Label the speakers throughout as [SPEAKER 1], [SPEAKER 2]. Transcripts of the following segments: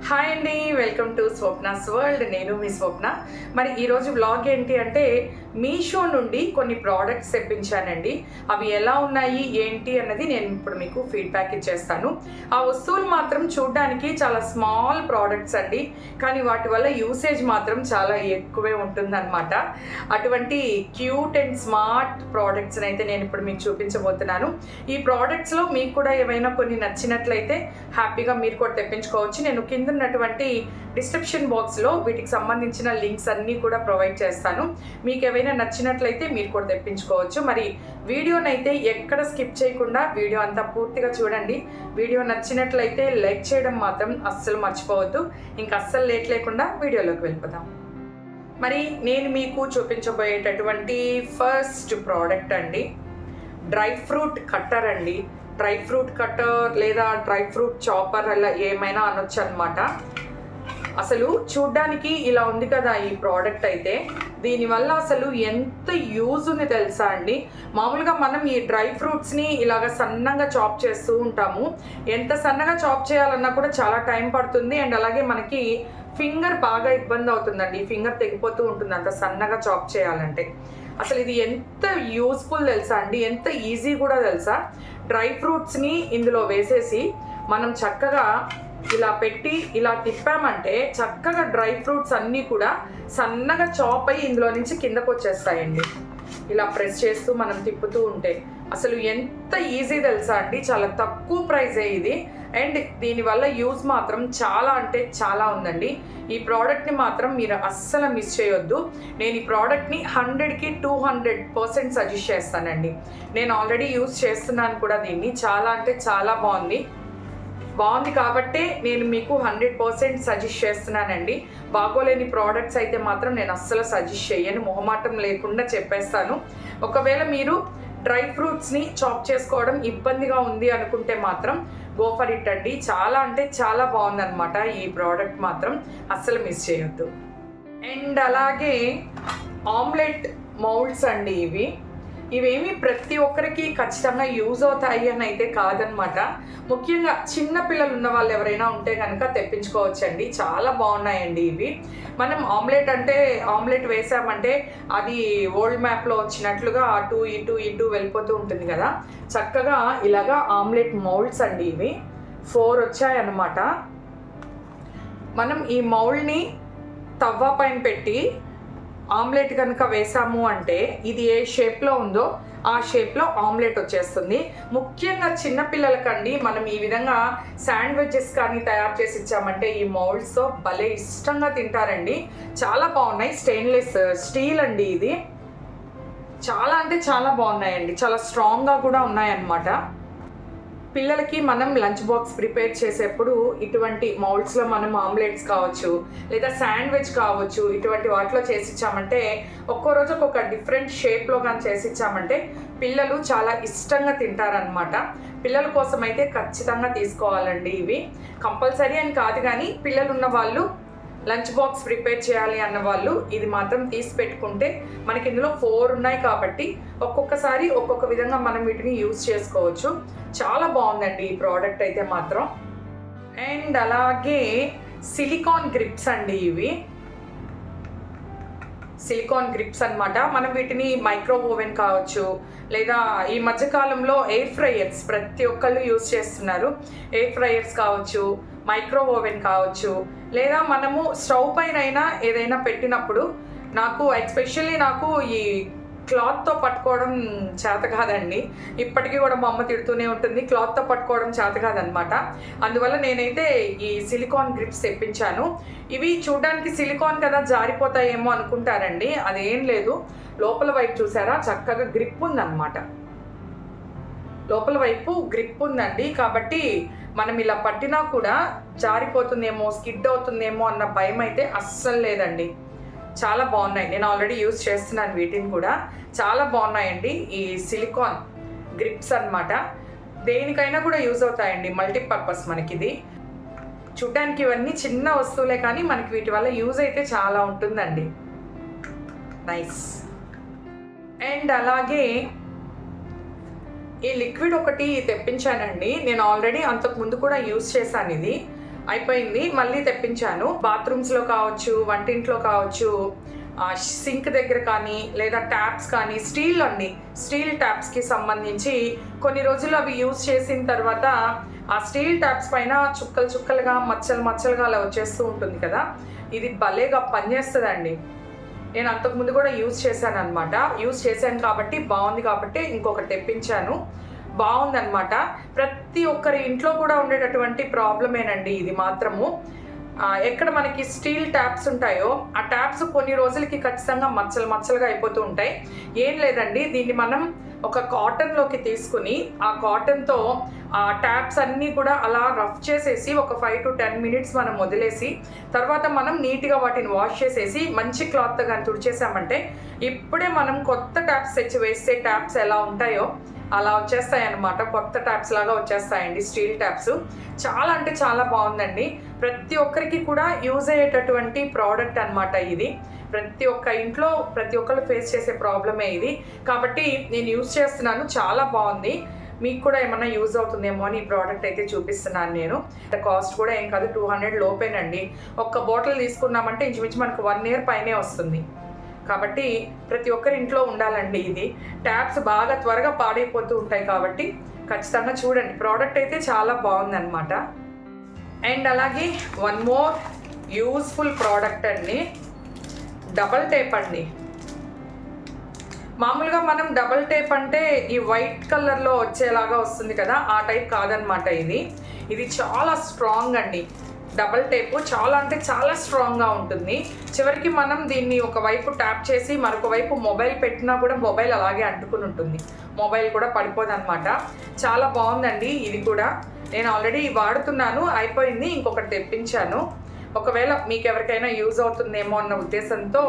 [SPEAKER 1] Hi అండి, welcome to Swapna's world. నేను మీ స్వప్న. మరి ఈరోజు వ్లాగ్ ఏంటి అంటే మీషో నుండి కొన్ని ప్రోడక్ట్స్ తెప్పించానండి. అవి ఎలా ఉన్నాయి ఏంటి అన్నది నేను ఇప్పుడు మీకు ఫీడ్బ్యాక్ ఇచ్చేస్తాను. ఆ వస్తువులు మాత్రం చూడడానికి చాలా స్మాల్ ప్రోడక్ట్స్ అండి, కానీ వాటి వల్ల యూసేజ్ మాత్రం చాలా ఎక్కువే ఉంటుందన్నమాట. అటువంటి క్యూట్ అండ్ స్మార్ట్ ప్రోడక్ట్స్ని అయితే నేను ఇప్పుడు మీకు చూపించబోతున్నాను. ఈ ప్రోడక్ట్స్లో మీకు కూడా ఏమైనా కొన్ని నచ్చినట్లయితే హ్యాపీగా మీరు కూడా తెప్పించుకోవచ్చు. నేను కింద ఉన్నటువంటి డిస్క్రిప్షన్ బాక్స్లో వీటికి సంబంధించిన లింక్స్ అన్నీ కూడా ప్రొవైడ్ చేస్తాను. మీకు ఏవైనా నచ్చినట్లయితే మీరు కూడా తెప్పించుకోవచ్చు. మరి వీడియోనైతే ఎక్కడ స్కిప్ చేయకుండా వీడియో అంతా పూర్తిగా చూడండి. వీడియో నచ్చినట్లయితే లైక్ చేయడం మాత్రం అస్సలు మర్చిపోవద్దు. ఇంకా అస్సలు లేట్ లేకుండా వీడియోలోకి వెళ్ళిపోదాం. మరి నేను మీకు చూపించబోయేటటువంటి ఫస్ట్ ప్రోడక్ట్ అండి డ్రై ఫ్రూట్ కట్టర్ అండి. డ్రై ఫ్రూట్ కట్టర్ లేదా డ్రై ఫ్రూట్ చాపర్ అలా ఏమైనా అనొచ్చు అనమాట. అసలు చూడ్డానికి ఇలా ఉంది కదా ఈ ప్రోడక్ట్ అయితే, దీనివల్ల అసలు ఎంత యూజ్ ఉంది తెలుసా అండి. మామూలుగా మనం ఈ డ్రై ఫ్రూట్స్ని ఇలాగ సన్నగా చాప్ చేస్తూ ఉంటాము. ఎంత సన్నగా చాప్ చేయాలన్నా కూడా చాలా టైం పడుతుంది. అండ్ అలాగే మనకి ఫింగర్ బాగా ఇబ్బంది అవుతుందండి. ఫింగర్ తెగిపోతూ ఉంటుంది అంత సన్నగా చాప్ చేయాలంటే. అసలు ఇది ఎంత యూస్ఫుల్ తెలుసా అండి, ఎంత ఈజీ కూడా తెలుసా. డ్రై ఫ్రూట్స్ని ఇందులో వేసేసి మనం చక్కగా ఇలా పెట్టి ఇలా తిప్పామంటే చక్కగా డ్రై ఫ్రూట్స్ అన్నీ కూడా సన్నగా చాప్ అయ్యి ఇందులో నుంచి కిందకు వచ్చేస్తాయండి. ఇలా ప్రెస్ చేస్తూ మనం తిప్పుతూ ఉంటే అసలు ఎంత ఈజీ తెలుసా అండి. చాలా తక్కువ ప్రైజే ఇది. అండ్ దీనివల్ల యూజ్ మాత్రం చాలా అంటే చాలా ఉందండి. ఈ ప్రోడక్ట్ని మాత్రం మీరు అస్సలు మిస్ చేయొద్దు. నేను ఈ ప్రోడక్ట్ని 100కి 200% సజెస్ట్ చేస్తానండి. నేను ఆల్రెడీ యూజ్ చేస్తున్నాను కూడా దీన్ని. చాలా అంటే చాలా బాగుంది కాబట్టే నేను మీకు 100% సజెస్ట్ చేస్తున్నానండి. బాగోలేని ప్రోడక్ట్స్ అయితే మాత్రం నేను అస్సలు సజెస్ట్ చేయను, మొహమాటం లేకుండా చెప్పేస్తాను. ఒకవేళ మీరు డ్రై ఫ్రూట్స్ని చాప్ చేసుకోవడం ఇబ్బందిగా ఉంది అనుకుంటే మాత్రం గో ఫర్ ఇట్ అండి. చాలా అంటే చాలా బాగుందన్నమాట ఈ ప్రోడక్ట్ మాత్రం. అస్సలు మిస్ చేయొద్దు. అండ్ అలాగే ఆమ్లెట్ మౌల్డ్స్ అండి. ఇవేమి ప్రతి ఒక్కరికి ఖచ్చితంగా యూజ్ అవుతాయి అని అయితే కాదనమాట. ముఖ్యంగా చిన్న పిల్లలు ఉన్న వాళ్ళు ఎవరైనా ఉంటే కనుక తెప్పించుకోవచ్చండి. చాలా బాగున్నాయండి ఇవి. మనం ఆమ్లెట్ వేసామంటే అది వరల్డ్ మ్యాప్లో వచ్చినట్లుగా అటు ఇటు వెళ్ళిపోతూ ఉంటుంది కదా. చక్కగా ఇలాగా ఆమ్లెట్ మౌల్డ్స్ అండి. ఇవి 4 వచ్చాయన్నమాట. మనం ఈ మౌల్డ్ని తవ్వ పైన పెట్టి ఆమ్లెట్ కనుక వేసాము అంటే ఇది ఏ షేప్లో ఉందో ఆ షేప్లో ఆమ్లెట్ వచ్చేస్తుంది. ముఖ్యంగా చిన్నపిల్లలకండి మనం ఈ విధంగా శాండ్విచెస్ కానీ తయారు చేసి ఇచ్చామంటే ఈ మౌల్డ్స్తో భలే ఇష్టంగా తింటారండి. చాలా బాగున్నాయి. స్టెయిన్లెస్ స్టీల్ అండి ఇది. చాలా అంటే చాలా బాగున్నాయండి. చాలా స్ట్రాంగ్గా కూడా ఉన్నాయన్నమాట. పిల్లలకి మనం లంచ్ బాక్స్ ప్రిపేర్ చేసేప్పుడు ఇటువంటి మౌల్డ్స్లో మనం ఆమ్లెట్స్ కావచ్చు లేదా శాండ్విచ్ కావచ్చు ఇటువంటి వాటిలో చేసి ఇచ్చామంటే ఒక్కో రోజు ఒక్కొక్క డిఫరెంట్ షేప్లో కానీ చేసి ఇచ్చామంటే పిల్లలు చాలా ఇష్టంగా తింటారనమాట. పిల్లల కోసం అయితే ఖచ్చితంగా తీసుకోవాలండి. ఇవి కంపల్సరీ అని కాదు, కానీ పిల్లలు ఉన్న వాళ్ళు లంచ్ బాక్స్ ప్రిపేర్ చేయాలి అన్న వాళ్ళు ఇది మాత్రం తీసి పెట్టుకుంటే మనకి ఇందులో 4 ఉన్నాయి కాబట్టి ఒక్కొక్కసారి ఒక్కొక్క విధంగా మనం వీటిని యూజ్ చేసుకోవచ్చు. చాలా బాగుందండి ఈ ప్రోడక్ట్ అయితే మాత్రం. అండ్ అలాగే సిలికాన్ గ్రిప్స్ అండి. ఇవి సిలికాన్ గ్రిప్స్ అనమాట. మనం వీటిని మైక్రో ఓవెన్ కావచ్చు లేదా ఈ మధ్యకాలంలో ఎయిర్ ఫ్రైయర్స్ ప్రతి ఒక్కళ్ళు యూజ్ చేస్తున్నారు. ఎయిర్ ఫ్రైయర్స్ కావచ్చు, మైక్రో ఓవెన్ కావచ్చు, లేదా మనము స్టవ్ పైన అయినా ఏదైనా పెట్టినప్పుడు ఎస్పెషల్లీ నాకు ఈ క్లాత్తో పట్టుకోవడం చేత కాదండి. ఇప్పటికీ కూడా మా అమ్మ తిడుతూనే ఉంటుంది, క్లాత్తో పట్టుకోవడం చేత కాదనమాట. అందువల్ల నేనైతే ఈ సిలికాన్ గ్రిప్స్ తెప్పించాను. ఇవి చూడడానికి సిలికాన్ కదా జారిపోతాయేమో అనుకుంటారండి, అదేం లేదు. లోపల వైపు చూసారా చక్కగా గ్రిప్ ఉందన్నమాట. లోపల వైపు గ్రిప్ ఉందండి, కాబట్టి మనం ఇలా పట్టినా కూడా జారిపోతుందేమో స్కిడ్ అవుతుందేమో అన్న భయం అయితే అస్సలు లేదండి. చాలా బాగున్నాయి. నేను ఆల్రెడీ యూజ్ చేస్తున్నాను వీటిని కూడా. చాలా బాగున్నాయండి ఈ సిలికాన్ గ్రిప్స్ అన్నమాట. దేనికైనా కూడా యూజ్ అవుతాయండి, మల్టీపర్పస్ మనకిది. చూడ్డానికి ఇవన్నీ చిన్న వస్తువులే కానీ మనకి వీటి వల్ల యూజ్ అయితే చాలా ఉంటుందండి. నైస్. అండ్ అలాగే ఈ లిక్విడ్ ఒకటి తెప్పించానండి. నేను ఆల్రెడీ అంతకుముందు కూడా యూజ్ చేశాను ఇది. అయిపోయింది. మళ్ళీ తెప్పించాను. బాత్రూమ్స్లో కావచ్చు, వంటింట్లో కావచ్చు, సింక్ దగ్గర కానీ లేదా ట్యాప్స్ కానీ స్టీల్ ట్యాప్స్కి సంబంధించి కొన్ని రోజులు అవి యూజ్ చేసిన తర్వాత ఆ స్టీల్ ట్యాప్స్ పైన చుక్కలు చుక్కలుగా మచ్చలుగా అలా వచ్చేస్తూ ఉంటుంది కదా. ఇది భలేగా పనిచేస్తుందండి. నేను అంతకుముందు కూడా యూజ్ చేశాను కాబట్టి బాగుంది కాబట్టి ఇంకొకటి తెప్పించాను. బాగుందనమాట. ప్రతి ఒక్కరి ఇంట్లో కూడా ఉండేటటువంటి ప్రాబ్లమేనండి ఇది మాత్రము. ఎక్కడ మనకి స్టీల్ ట్యాప్స్ ఉంటాయో ఆ ట్యాప్స్ కొన్ని రోజులకి ఖచ్చితంగా మచ్చలుగా అయిపోతూ ఉంటాయి. ఏం లేదండి, దీన్ని మనం ఒక కాటన్లోకి తీసుకుని ఆ కాటన్తో ఆ ట్యాప్స్ అన్నీ కూడా అలా రఫ్ చేసేసి ఒక 5 to 10 minutes మనం వదిలేసి తర్వాత మనం నీట్గా వాటిని వాష్ చేసేసి మంచి క్లాత్తో కానీ తుడిచేసామంటే ఇప్పుడే మనం కొత్త ట్యాప్స్ తెచ్చి వేస్తే ట్యాప్స్ ఎలా ఉంటాయో అలా వచ్చేస్తాయి అన్నమాట. కొత్త ట్యాప్స్ లాగా వచ్చేస్తాయండి స్టీల్ ట్యాప్స్. చాలా అంటే చాలా బాగుందండి. ప్రతి ఒక్కరికి కూడా యూజ్ అయ్యేటటువంటి ప్రోడక్ట్ అనమాట ఇది. ప్రతి ఒక్క ఇంట్లో ప్రతి ఒక్కరు ఫేస్ చేసే ప్రాబ్లమే ఇది. కాబట్టి నేను యూజ్ చేస్తున్నాను, చాలా బాగుంది. మీకు కూడా ఏమన్నా యూజ్ అవుతుందేమో అని ఈ ప్రోడక్ట్ అయితే చూపిస్తున్నాను నేను. కాస్ట్ కూడా ఏం కాదు, 200 లోపేనండి. ఒక్క బాటిల్ తీసుకున్నామంటే ఇంచుమించు మనకు 1 year పైనే వస్తుంది. కాబట్టి ప్రతి ఒక్కరి ఇంట్లో ఉండాలండి ఇది. ట్యాప్స్ బాగా త్వరగా పాడైపోతూ ఉంటాయి కాబట్టి ఖచ్చితంగా చూడండి. ప్రోడక్ట్ అయితే చాలా బాగుందన్నమాట. అండ్ అలాగే వన్ మోర్ యూస్ఫుల్ ప్రోడక్ట్ అండి, డబల్ టేప్ అండి. మామూలుగా మనం డబల్ టేప్ అంటే ఈ వైట్ కలర్లో వచ్చేలాగా వస్తుంది కదా, ఆ టైప్ కాదనమాట ఇది చాలా స్ట్రాంగ్ అండి. డబల్ టేపు చాలా అంటే చాలా స్ట్రాంగ్గా ఉంటుంది. చివరికి మనం దీన్ని ఒకవైపు ట్యాప్ చేసి మరొక వైపు మొబైల్ పెట్టినా కూడా మొబైల్ అలాగే అంటుకుని ఉంటుంది, మొబైల్ కూడా పడిపోదన్నమాట. చాలా బాగుందండి ఇది కూడా. నేను ఆల్రెడీ వాడుతున్నాను, అయిపోయింది, ఇంకొకటి తెప్పించాను. ఒకవేళ మీకు ఎవరికైనా యూజ్ అవుతుందేమో అన్న ఉద్దేశంతో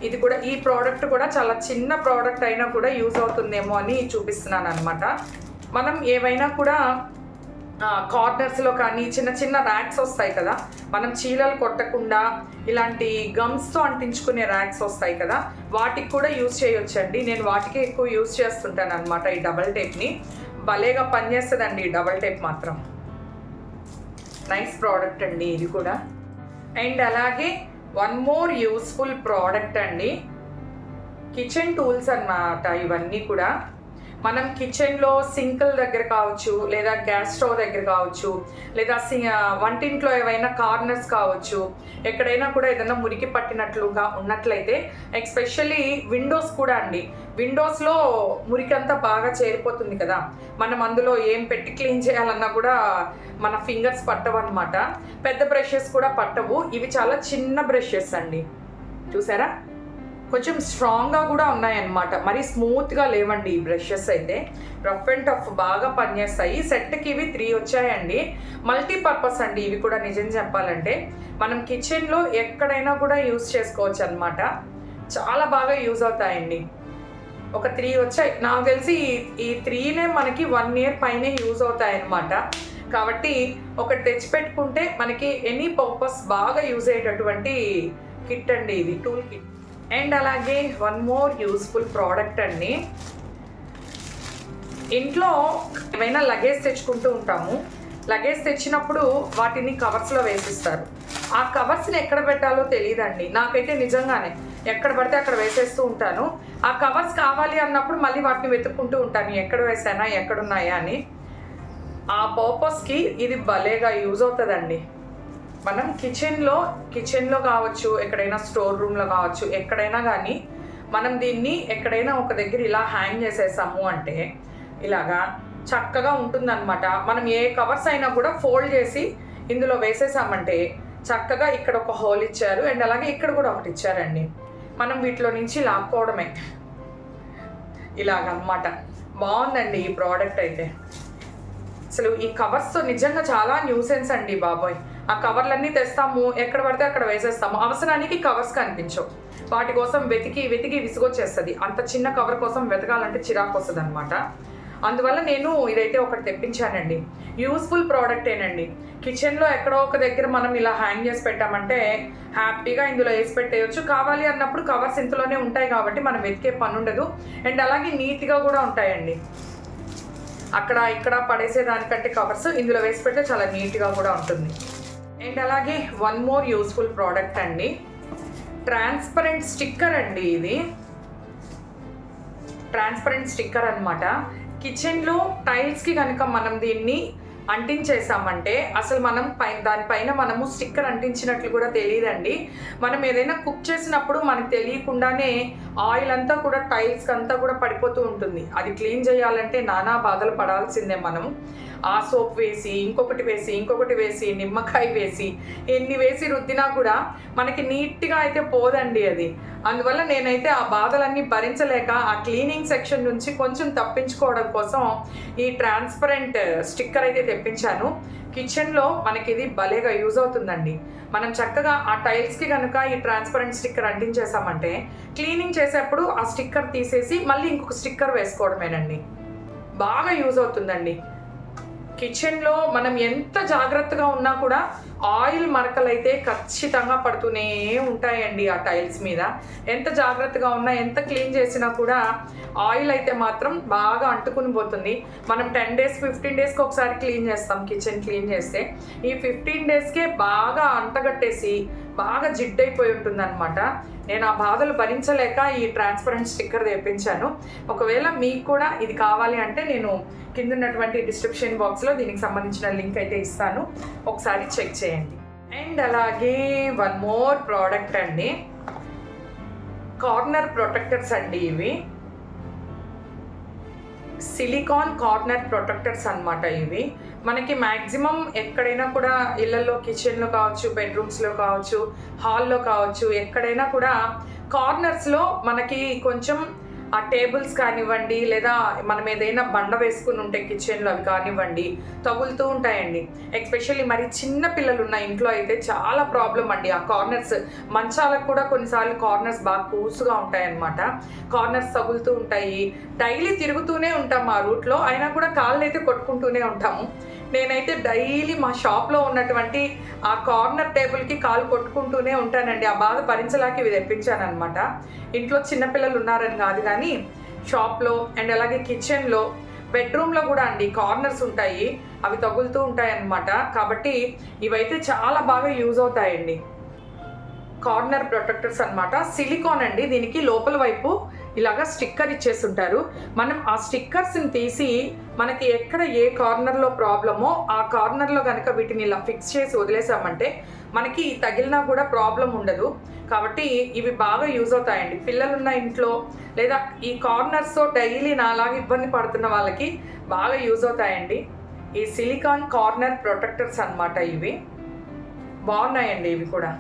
[SPEAKER 1] ఇది కూడా, ఈ ప్రోడక్ట్ కూడా చాలా చిన్న ప్రోడక్ట్ అయినా కూడా యూజ్ అవుతుందేమో అని చూపిస్తున్నాను అనమాట. మనం ఏవైనా కూడా కార్నర్స్లో కానీ చిన్న చిన్న ర్యాక్స్ వస్తాయి కదా, మనం చీలలు కొట్టకుండా ఇలాంటి గమ్స్తో అంటించుకునే ర్యాక్స్ వస్తాయి కదా, వాటికి కూడా యూజ్ చేయొచ్చండి. నేను వాటికి ఎక్కువ యూజ్ చేస్తుంటాను అనమాట ఈ డబల్ టేప్ని. భలేగా పనిచేస్తుందండి ఈ డబల్ టేప్ మాత్రం. నైస్ ప్రోడక్ట్ అండి ఇది కూడా. అండ్ అలాగే వన్ మోర్ యూస్ఫుల్ ప్రోడక్ట్ అండి, కిచెన్ టూల్స్ అన్నమాట. ఇవన్నీ కూడా మనం కిచెన్లో సింకుల దగ్గర కావచ్చు, లేదా గ్యాస్ స్టవ్ దగ్గర కావచ్చు, లేదా వంటింట్లో ఏవైనా కార్నర్స్ కావచ్చు, ఎక్కడైనా కూడా ఏదైనా మురికి పట్టినట్లుగా ఉన్నట్లయితే, ఎస్పెషల్లీ విండోస్ కూడా అండి. విండోస్లో మురికి అంతా బాగా చేరిపోతుంది కదా, మనం అందులో ఏం పెట్టి క్లీన్ చేయాలన్నా కూడా మన ఫింగర్స్ పట్టవు అనమాట. పెద్ద బ్రషెస్ కూడా పట్టవు. ఇవి చాలా చిన్న బ్రషెస్ అండి, చూసారా, కొంచెం స్ట్రాంగ్గా కూడా ఉన్నాయన్నమాట. మరి స్మూత్గా లేవండి ఈ బ్రషెస్ అయితే. రఫ్ అండ్ టఫ్ బాగా పనిచేస్తాయి. సెట్కి ఇవి 3 వచ్చాయండి. మల్టీపర్పస్ అండి ఇవి కూడా. నిజం చెప్పాలంటే మనం కిచెన్లో ఎక్కడైనా కూడా యూజ్ చేసుకోవచ్చు అనమాట. చాలా బాగా యూజ్ అవుతాయండి. ఒక 3 వచ్చాయి నాకు తెలిసి. ఈ 3నే మనకి 1 year పైనే యూజ్ అవుతాయన్నమాట. కాబట్టి ఒకటి తెచ్చిపెట్టుకుంటే మనకి ఎనీ పర్పస్ బాగా యూజ్ అయ్యేటటువంటి కిట్ అండి ఇది, టూల్ కిట్. అండ్ అలాగే వన్ మోర్ యూస్ఫుల్ ప్రోడక్ట్ అండి, ఇంట్లో ఏమైనా లగేజ్ తెచ్చుకుంటూ ఉంటాము. లగేజ్ తెచ్చినప్పుడు వాటిని కవర్స్లో వేసిస్తారు. ఆ కవర్స్ని ఎక్కడ పెట్టాలో తెలియదండి నాకైతే. నిజంగానే ఎక్కడ పడితే అక్కడ వేసేస్తూ ఉంటాను. ఆ కవర్స్ కావాలి అన్నప్పుడు మళ్ళీ వాటిని వెతుక్కుంటూ ఉంటాను, ఎక్కడ వేసానా, ఎక్కడున్నాయా అని. ఆ పర్పస్కి ఇది భలేగా యూజ్ అవుతుందండి. మనం కిచెన్లో కావచ్చు, ఎక్కడైనా స్టోర్ రూమ్లో కావచ్చు, ఎక్కడైనా కానీ మనం దీన్ని ఎక్కడైనా ఒక దగ్గర ఇలా హ్యాంగ్ చేసేసాము అంటే ఇలాగా చక్కగా ఉంటుందన్నమాట. మనం ఏ కవర్స్ అయినా కూడా ఫోల్డ్ చేసి ఇందులో వేసేసామంటే చక్కగా ఇక్కడ ఒక హోల్ ఇచ్చారు, అండ్ అలాగే ఇక్కడ కూడా ఒకటి ఇచ్చారండి. మనం వీటిలో నుంచి లాక్కోవడమే ఇలాగన్నమాట. బాగుందండి ఈ ప్రోడక్ట్ అయితే. అసలు ఈ కవర్స్తో నిజంగా చాలా న్యూసెన్స్ అండి బాబోయ్. ఆ కవర్లన్నీ తెస్తాము, ఎక్కడ పడితే అక్కడ వేసేస్తాము. అవసరానికి కవర్స్ కనిపించవు, వాటి కోసం వెతికి విసుగొచ్చేస్తుంది. అంత చిన్న కవర్ కోసం వెతకాలంటే చిరాకు వస్తుంది అనమాట. అందువల్ల నేను ఇదైతే ఒకటి తెప్పించానండి. యూస్ఫుల్ ప్రోడక్టేనండి. కిచెన్లో ఎక్కడో ఒక దగ్గర మనం ఇలా హ్యాంగ్ చేసి పెట్టామంటే హ్యాపీగా ఇందులో వేసి పెట్టేయచ్చు. కావాలి అన్నప్పుడు కవర్స్ ఇంతలోనే ఉంటాయి కాబట్టి మనం వెతికే పని ఉండదు. అండ్ అలాగే నీట్గా కూడా ఉంటాయండి. అక్కడ ఇక్కడ పడేసేదానికంటే కవర్స్ ఇందులో వేసి పెడితే చాలా నీట్గా కూడా ఉంటుంది. అండ్ అలాగే వన్ మోర్ యూస్ఫుల్ ప్రోడక్ట్ అండి, ట్రాన్స్పరెంట్ స్టిక్కర్ అండి. ఇది ట్రాన్స్పరెంట్ స్టిక్కర్ అనమాట. కిచెన్లో టైల్స్కి కనుక మనం దీన్ని అంటించేసామంటే అసలు మనం దానిపైన మనము స్టిక్కర్ అంటించినట్లు కూడా తెలియదండి. మనం ఏదైనా కుక్ చేసినప్పుడు మనకు తెలియకుండానే ఆయిల్ అంతా కూడా టైల్స్కి అంతా కూడా పడిపోతూ ఉంటుంది. అది క్లీన్ చేయాలంటే నానా బాధలు పడాల్సిందే. మనం ఆ సోప్ వేసి ఇంకొకటి వేసి నిమ్మకాయ వేసి ఎన్ని వేసి రుద్దినా కూడా మనకి నీట్గా అయితే పోదండి అది. అందువల్ల నేనైతే ఆ బాధలన్నీ భరించలేక ఆ క్లీనింగ్ సెక్షన్ నుంచి కొంచెం తప్పించుకోవడం కోసం ఈ ట్రాన్స్పరెంట్ స్టిక్కర్ అయితే తెప్పించాను. కిచెన్లో మనకి ఇది భలేగా యూజ్ అవుతుందండి. మనం చక్కగా ఆ టైల్స్కి కనుక ఈ ట్రాన్స్పరెంట్ స్టిక్కర్ అంటించేసామంటే క్లీనింగ్ చేసేప్పుడు ఆ స్టిక్కర్ తీసేసి మళ్ళీ ఇంకొక స్టిక్కర్ వేసుకోవడమేనండి. బాగా యూజ్ అవుతుందండి. కిచెన్లో మనం ఎంత జాగ్రత్తగా ఉన్నా కూడా ఆయిల్ మరకలు అయితే ఖచ్చితంగా పడుతూనే ఉంటాయండి ఆ టైల్స్ మీద. ఎంత జాగ్రత్తగా ఉన్నా, ఎంత క్లీన్ చేసినా కూడా ఆయిల్ అయితే మాత్రం బాగా అంటుకుని పోతుంది. మనం 10 days 15 daysకి ఒకసారి క్లీన్ చేస్తాం కిచెన్ క్లీన్ చేస్తే. ఈ 15 daysకే బాగా అంటగట్టేసి బాగా జిడ్డైపోయి ఉంటుంది అనమాట. నేను ఆ బాధలు భరించలేక ఈ ట్రాన్స్పరెంట్ స్టిక్కర్ తెప్పించాను. ఒకవేళ మీకు కూడా ఇది కావాలి అంటే నేను కింద ఉన్నటువంటి డిస్క్రిప్షన్ బాక్స్లో దీనికి సంబంధించిన లింక్ అయితే ఇస్తాను, ఒకసారి చెక్ చేయండి. అండ్ అలాగే వన్ మోర్ ప్రోడక్ట్ అండి, కార్నర్ ప్రొటెక్టర్స్ అండి. ఇవి సిలికాన్ కార్నర్ ప్రొటెక్టర్స్ అనమాట. ఇవి మనకి మ్యాక్సిమం ఎక్కడైనా కూడా ఇళ్ళల్లో, కిచెన్లో కావచ్చు, బెడ్రూమ్స్లో కావచ్చు, హాల్లో కావచ్చు, ఎక్కడైనా కూడా కార్నర్స్లో మనకి కొంచెం ఆ టేబుల్స్ కానివ్వండి, లేదా మనం ఏదైనా బండ వేసుకుని ఉంటే కిచెన్లో అవి కానివ్వండి తగులుతూ ఉంటాయండి. ఎస్పెషల్లీ మరి చిన్న పిల్లలు ఉన్న ఇంట్లో అయితే చాలా ప్రాబ్లం అండి. ఆ కార్నర్స్, మంచాలకు కూడా కొన్నిసార్లు కార్నర్స్ బాగా కూసుగా ఉంటాయన్నమాట. కార్నర్స్ తగులుతూ ఉంటాయి. డైలీ తిరుగుతూనే ఉంటాం ఆ రూట్లో, అయినా కూడా కాళ్ళు అయితే కొట్టుకుంటూనే ఉంటాము. నేనైతే డైలీ మా షాప్లో ఉన్నటువంటి ఆ కార్నర్ టేబుల్కి కాలు కొట్టుకుంటూనే ఉంటానండి. ఆ బాధ భరించలేక ఇవి తెప్పించాను అనమాట. ఇంట్లో చిన్నపిల్లలు ఉన్నారని కాదు కానీ షాప్లో అండ్ అలాగే కిచెన్లో, బెడ్రూమ్లో కూడా అండి కార్నర్స్ ఉంటాయి, అవి తగులుతూ ఉంటాయి అన్నమాట. కాబట్టి ఇవైతే చాలా బాగా యూజ్ అవుతాయండి. కార్నర్ ప్రొటెక్టర్స్ అనమాట. సిలికాన్ అండి. దీనికి లోపల వైపు ఇలాగా స్టిక్కర్ ఇచ్చేస్తుంటారు. మనం ఆ స్టిక్కర్స్ని తీసి మనకి ఎక్కడ ఏ కార్నర్లో ప్రాబ్లమో ఆ కార్నర్లో కనుక వీటిని ఇలా ఫిక్స్ చేసి వదిలేసామంటే మనకి తగిలినా కూడా ప్రాబ్లం ఉండదు. కాబట్టి ఇవి బాగా యూజ్ అవుతాయండి. పిల్లలున్న ఇంట్లో లేదా ఈ కార్నర్స్తో డైలీ నాలాగా ఇబ్బంది పడుతున్న వాళ్ళకి బాగా యూజ్ అవుతాయండి. ఈ సిలికాన్ కార్నర్ ప్రొటెక్టర్స్ అనమాట. ఇవి బాగున్నాయండి. ఇవి కూడా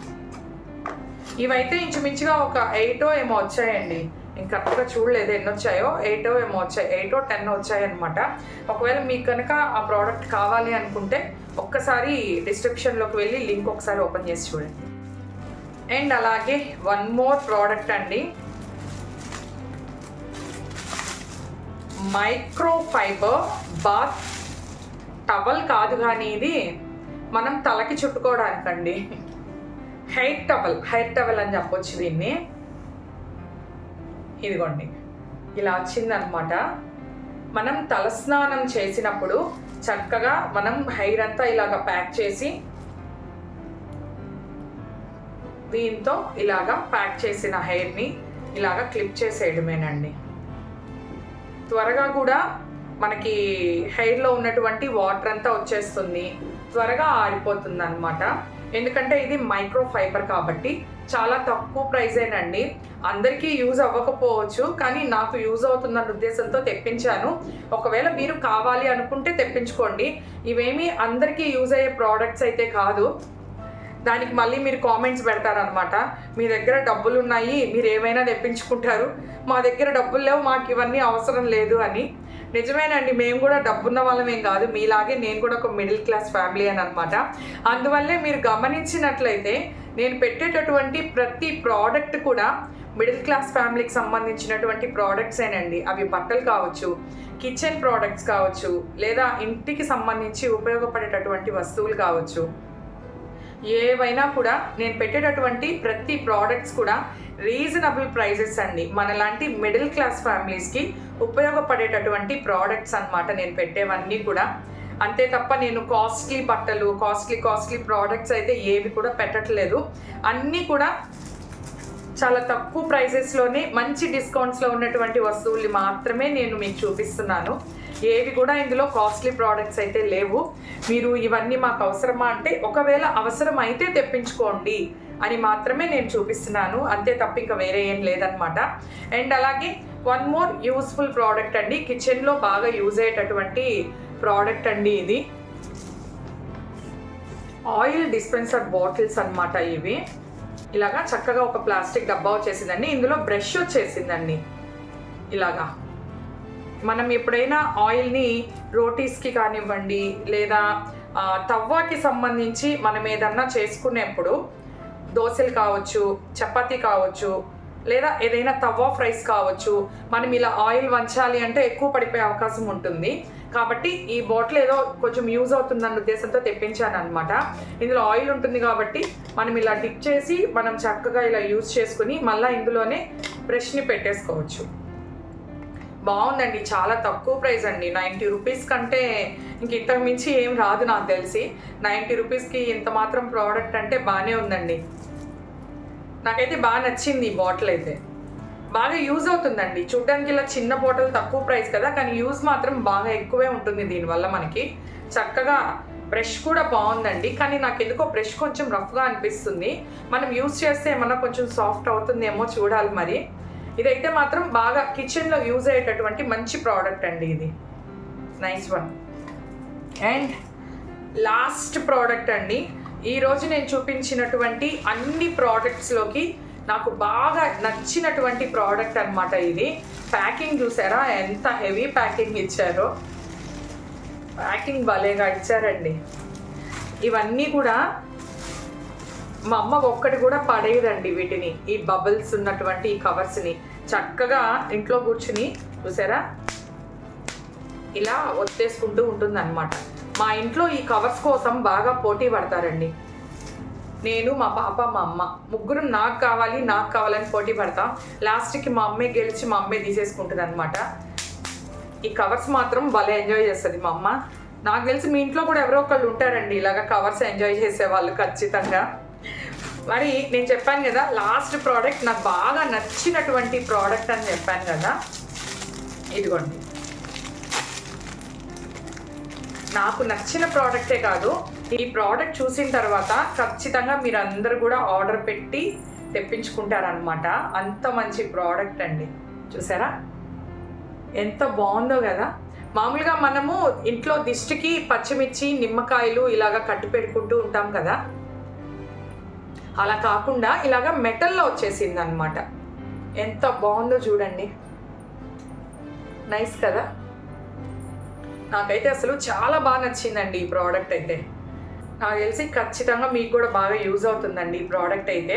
[SPEAKER 1] ఇవైతే ఇంచుమించుగా ఒక 8 ఏమో వచ్చాయండి. నేను కరెక్ట్గా చూడలేదు ఎన్ని వచ్చాయో, 8 ఏమో వచ్చాయి, 8 10 వచ్చాయి అనమాట. ఒకవేళ మీకు కనుక ఆ ప్రోడక్ట్ కావాలి అనుకుంటే ఒక్కసారి డిస్క్రిప్షన్లోకి వెళ్ళి లింక్ ఒకసారి ఓపెన్ చేసి చూడండి. అండ్ అలాగే వన్ మోర్ ప్రోడక్ట్ అండి, మైక్రో ఫైబర్ బాత్ టవల్ కాదు కానీ ఇది మనం తలకి చుట్టుకోవడానికండి. హెయిర్ టవల్ అని చెప్పొచ్చు దీన్ని. ఇదిగోండి ఇలా వచ్చిందనమాట. మనం తలస్నానం చేసినప్పుడు చక్కగా మనం హెయిర్ అంతా ఇలాగ ప్యాక్ చేసి దీంతో ఇలాగా ప్యాక్ చేసిన హెయిర్ని ఇలాగ క్లిప్ చేసేయడమేనండి. త్వరగా కూడా మనకి హెయిర్లో ఉన్నటువంటి వాటర్ అంతా వచ్చేస్తుంది, త్వరగా ఆరిపోతుంది అనమాట. ఎందుకంటే ఇది మైక్రో ఫైబర్ కాబట్టి చాలా తక్కువ ప్రైజేనండి. అందరికీ యూజ్ అవ్వకపోవచ్చు, కానీ నాకు యూజ్ అవుతుందన్న ఉద్దేశంతో తెప్పించాను. ఒకవేళ మీరు కావాలి అనుకుంటే తెప్పించుకోండి. ఇవేమీ అందరికీ యూజ్ అయ్యే ప్రోడక్ట్స్ అయితే కాదు. దానికి మళ్ళీ మీరు కామెంట్స్ పెడతారనమాట, మీ దగ్గర డబ్బులు ఉన్నాయి మీరు ఏమైనా తెప్పించుకుంటారు, మా దగ్గర డబ్బులు లేవు మాకు ఇవన్నీ అవసరం లేదు అని. నిజమేనండి, మేము కూడా డబ్బున్న వాళ్ళమేం కాదు, మీలాగే నేను కూడా ఒక మిడిల్ క్లాస్ ఫ్యామిలీ అని అనమాట. అందువల్లే మీరు గమనించినట్లయితే నేను పెట్టేటటువంటి ప్రతి ప్రోడక్ట్ కూడా మిడిల్ క్లాస్ ఫ్యామిలీకి సంబంధించినటువంటి ప్రోడక్ట్సేనండి. అవి బట్టలు కావచ్చు, కిచెన్ ప్రోడక్ట్స్ కావచ్చు, లేదా ఇంటికి సంబంధించి ఉపయోగపడేటటువంటి వస్తువులు కావచ్చు, ఏవైనా కూడా నేను పెట్టేటటువంటి ప్రతి ప్రోడక్ట్స్ కూడా రీజనబుల్ ప్రైజెస్ అండి. మనలాంటి మిడిల్ క్లాస్ ఫ్యామిలీస్కి ఉపయోగపడేటటువంటి ప్రోడక్ట్స్ అన్నమాట నేను పెట్టేవన్నీ కూడా. అంతే తప్ప నేను కాస్ట్లీ బట్టలు కాస్ట్లీ ప్రోడక్ట్స్ అయితే ఏవి కూడా పెట్టట్లేదు. అన్నీ కూడా చాలా తక్కువ ప్రైసెస్లోనే మంచి డిస్కౌంట్స్లో ఉన్నటువంటి వస్తువుల్ని మాత్రమే నేను మీకు చూపిస్తున్నాను. ఏవి కూడా ఇందులో కాస్ట్లీ ప్రోడక్ట్స్ అయితే లేవు. మీరు ఇవన్నీ మాకు అవసరమా అంటే ఒకవేళ అవసరం అయితే తెప్పించుకోండి అని మాత్రమే నేను చూపిస్తున్నాను, అంతే తప్ప ఇంకా వేరే ఏం లేదనమాట. అండ్ అలాగే వన్ మోర్ యూస్ఫుల్ ప్రోడక్ట్ అండి, కిచెన్లో బాగా యూజ్ అయ్యేటటువంటి ప్రోడక్ట్ అండి ఇది. ఆయిల్ డిస్పెన్సర్ బాటిల్స్ అనమాట ఇవి. ఇలాగా చక్కగా ఒక ప్లాస్టిక్ డబ్బా వచ్చేసిందండి, ఇందులో బ్రష్ వచ్చేసిందండి. ఇలాగా మనం ఎప్పుడైనా ఆయిల్ని రోటీస్కి కానివ్వండి లేదా తవ్వాకి సంబంధించి మనం ఏదన్నా చేసుకునేప్పుడు దోశలు కావచ్చు, చపాతీ కావచ్చు, లేదా ఏదైనా తవ్వా ఫ్రైస్ కావచ్చు, మనం ఇలా ఆయిల్ వంచాలి అంటే ఎక్కువ పడిపోయే అవకాశం ఉంటుంది. కాబట్టి ఈ బాటిల్ ఏదో కొంచెం యూజ్ అవుతుందన్న ఉద్దేశంతో తెప్పించాను అనమాట. ఇందులో ఆయిల్ ఉంటుంది కాబట్టి మనం ఇలా డిప్ చేసి మనం చక్కగా ఇలా యూజ్ చేసుకుని మళ్ళీ ఇందులోనే బ్రష్ని పెట్టేసుకోవచ్చు. బాగుందండి, చాలా తక్కువ ప్రైస్ అండి. 90 రూపీస్ కంటే ఇంక ఇంతకు మించి ఏం రాదు నాకు తెలిసి. 90 రూపీస్కి ఇంత మాత్రం ప్రోడక్ట్ అంటే బాగానే ఉందండి. నాకైతే బాగా నచ్చింది ఈ బాటిల్ అయితే. బాగా యూజ్ అవుతుందండి. చూడ్డానికి ఇలా చిన్న బాటిల్ తక్కువ ప్రైస్ కదా, కానీ యూజ్ మాత్రం బాగా ఎక్కువే ఉంటుంది దీనివల్ల మనకి. చక్కగా బ్రష్ కూడా బాగుందండి, కానీ నాకు ఎందుకో బ్రష్ కొంచెం రఫ్గా అనిపిస్తుంది. మనం యూజ్ చేస్తే ఏమన్నా కొంచెం సాఫ్ట్ అవుతుందేమో చూడాలి మరి. ఇదైతే మాత్రం బాగా కిచెన్లో యూజ్ అయ్యేటటువంటి మంచి ప్రోడక్ట్ అండి ఇది. Nice one. And last product అండి, ఈరోజు నేను చూపించినటువంటి అన్ని ప్రోడక్ట్స్లోకి నాకు బాగా నచ్చినటువంటి ప్రోడక్ట్ అనమాట ఇది. ప్యాకింగ్ చూసారా ఎంత హెవీ ప్యాకింగ్ ఇచ్చారో, ప్యాకింగ్ భలేగా ఇచ్చారండి. ఇవన్నీ కూడా మా అమ్మ ఒక్కటి కూడా పడేయదండి వీటిని, ఈ బబుల్స్ ఉన్నటువంటి ఈ కవర్స్ని. చక్కగా ఇంట్లో కూర్చుని చూసారా ఇలా ఒత్తేసుకుంటూ ఉంటుంది అనమాట. మా ఇంట్లో ఈ కవర్స్ కోసం బాగా పోటీ పడతారండి. నేను, మా పాప, మా అమ్మ ముగ్గురు నాకు కావాలని పోటీ పడతాం. లాస్ట్కి మా అమ్మే గెలిచి మా అమ్మే తీసేసుకుంటుంది అనమాట. ఈ కవర్స్ మాత్రం భలే ఎంజాయ్ చేస్తుంది మా అమ్మ. నాకు తెలిసి మీ ఇంట్లో కూడా ఎవరో ఒకళ్ళు ఉంటారండి ఇలాగ కవర్స్ ఎంజాయ్ చేసేవాళ్ళు ఖచ్చితంగా. మరి నేను చెప్పాను కదా లాస్ట్ ప్రోడక్ట్ నాకు బాగా నచ్చినటువంటి ప్రోడక్ట్ అని చెప్పాను కదా, ఇదిగోండి. నాకు నచ్చిన ప్రోడక్టే కాదు, ఈ ప్రోడక్ట్ చూసిన తర్వాత ఖచ్చితంగా మీరు అందరూ కూడా ఆర్డర్ పెట్టి తెప్పించుకుంటారనమాట. అంత మంచి ప్రోడక్ట్ అండి. చూసారా ఎంత బాగుందో కదా. మామూలుగా మనము ఇంట్లో దిష్టికి పచ్చిమిర్చి, నిమ్మకాయలు ఇలాగా కట్టి పెట్టుకుంటూ ఉంటాం కదా, అలా కాకుండా ఇలాగా మెటల్లో వచ్చేసింది అనమాట. ఎంత బాగుందో చూడండి, నైస్ కదా. నాకైతే అసలు చాలా బాగా నచ్చిందండి ఈ ప్రోడక్ట్ అయితే. నాకు తెలిసి ఖచ్చితంగా మీకు కూడా బాగా యూజ్ అవుతుందండి ఈ ప్రోడక్ట్ అయితే.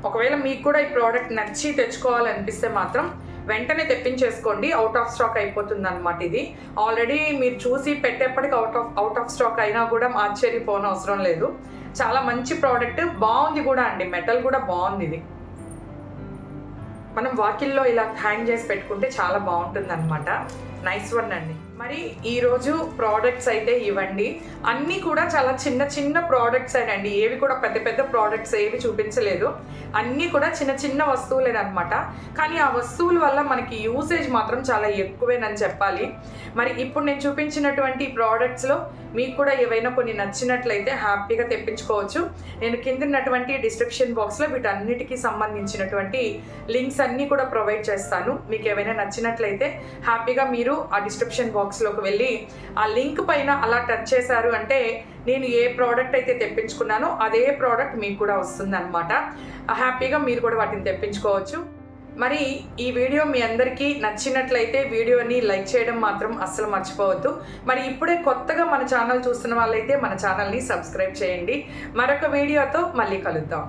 [SPEAKER 1] ఒకవేళ మీకు కూడా ఈ ప్రోడక్ట్ నచ్చి తెచ్చుకోవాలనిపిస్తే మాత్రం వెంటనే తెప్పించేసుకోండి, అవుట్ ఆఫ్ స్టాక్ అయిపోతుంది అనమాట. ఇది ఆల్రెడీ మీరు చూసి పెట్టేప్పటికి అవుట్ ఆఫ్ స్టాక్ అయినా కూడా ఆశ్చర్యపోని అవసరం లేదు. చాలా మంచి ప్రోడక్ట్, బాగుంది కూడా అండి. మెటల్ కూడా బాగుంది. ఇది మనం వాకిల్లో ఇలా హ్యాంగ్ చేసి పెట్టుకుంటే చాలా బాగుంటుంది అనమాట. నైస్ వన్ అండి. మరి ఈరోజు ప్రోడక్ట్స్ అయితే ఇవ్వండి. అన్నీ కూడా చాలా చిన్న చిన్న ప్రోడక్ట్స్ అండి, ఏవి కూడా పెద్ద పెద్ద ప్రోడక్ట్స్ ఏవి చూపించలేదు. అన్నీ కూడా చిన్న చిన్న వస్తువులేనమాట. కానీ ఆ వస్తువుల వల్ల మనకి యూసేజ్ మాత్రం చాలా ఎక్కువేనని చెప్పాలి. మరి ఇప్పుడు నేను చూపించినటువంటి ప్రోడక్ట్స్లో మీకు కూడా ఏవైనా కొన్ని నచ్చినట్లయితే హ్యాపీగా తెప్పించుకోవచ్చు. నేను కింద ఉన్నటువంటి డిస్క్రిప్షన్ బాక్స్లో వీటన్నిటికీ సంబంధించినటువంటి లింక్స్ అన్నీ కూడా ప్రొవైడ్ చేస్తాను. మీకు ఏవైనా నచ్చినట్లయితే హ్యాపీగా మీరు ఆ డిస్క్రిప్షన్ బాక్స్లోకి వెళ్ళి ఆ లింక్ పైన అలా టచ్ చేశారు అంటే నేను ఏ ప్రోడక్ట్ అయితే తెప్పించుకున్నానో అదే ప్రోడక్ట్ మీకు కూడా వస్తుందన్నమాట. హ్యాపీగా మీరు కూడా వాటిని తెప్పించుకోవచ్చు. మరి ఈ వీడియో మీ అందరికీ నచ్చినట్లయితే వీడియోని లైక్ చేయడం మాత్రం అస్సలు మర్చిపోవద్దు. మరి ఇప్పుడే కొత్తగా మన ఛానల్ చూస్తున్న వాళ్ళైతే మన ఛానల్ని సబ్స్క్రైబ్ చేయండి. మరొక వీడియోతో మళ్ళీ కలుద్దాం.